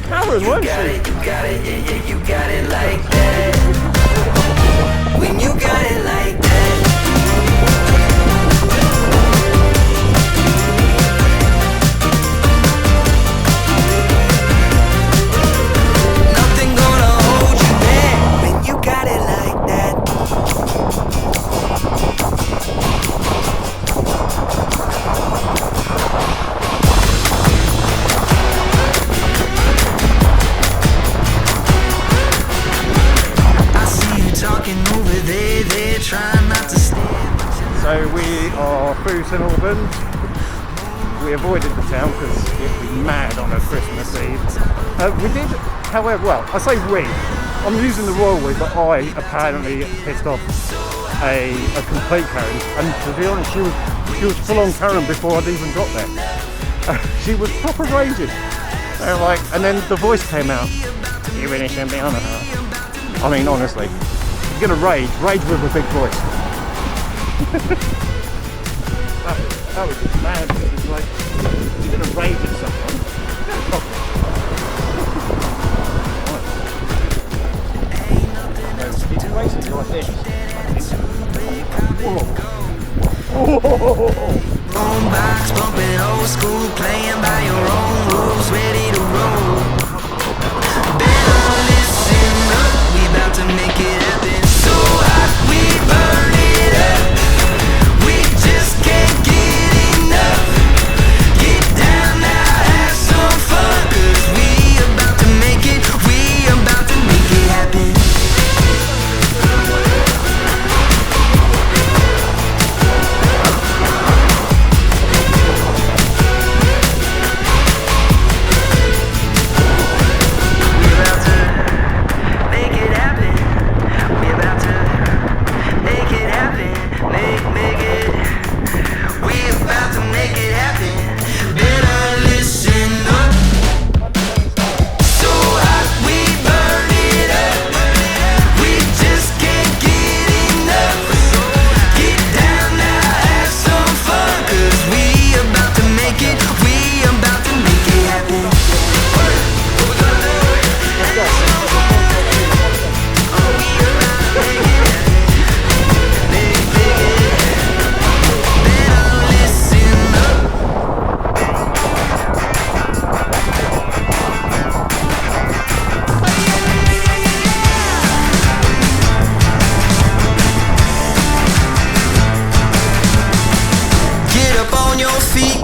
Karen, weren't she? You got it, yeah, you got it like that. When you got it like that. Nothing gonna hold you back when you got it like that. Talking over there, they're trying not to stand. So we are through St Albans. We avoided the town because it'd be mad on a Christmas Eve. We did, however, well, I say we. I'm using the royal we, but I apparently pissed off a complete Karen. And to be honest, she was full on Karen before I'd even got there. She was proper raging. Like, and then the voice came out. You really shouldn't be on her. I mean, honestly. You're gonna rage with a big voice. that was just mad. It was like, you're gonna rage at someone. You do racing like this. Whoa. Boombox bumping old school, playing by your own rules, ready to roll. Better listen up, we about to make it happen. So hot, we burn it up. We just can't get enough. Get down now, have some fun. 'Cause we about to make it, we about to make it happen.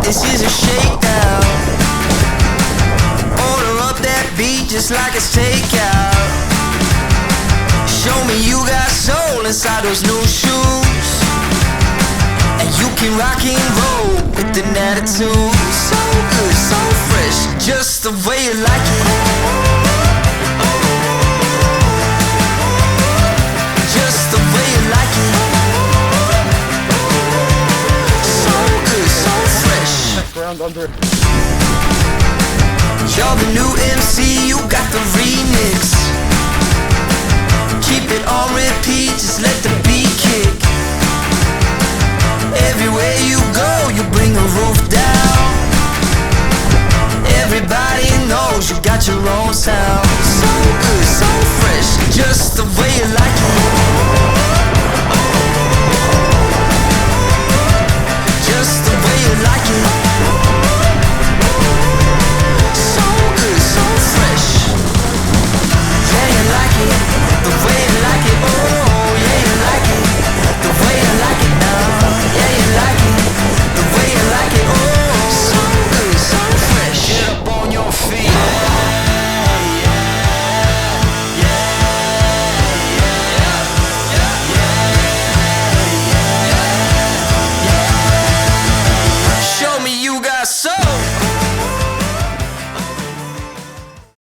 This is a shakedown. Order up that beat just like it's takeout. Show me you got soul inside those new shoes, and you can rock and roll with an attitude. So good, so fresh, just the way you like it. Just the way you like it. Under. You're the new MC, you got the remix. Keep it on repeat, just let the beat kick. Everywhere you go, you bring the roof down. Everybody knows you got your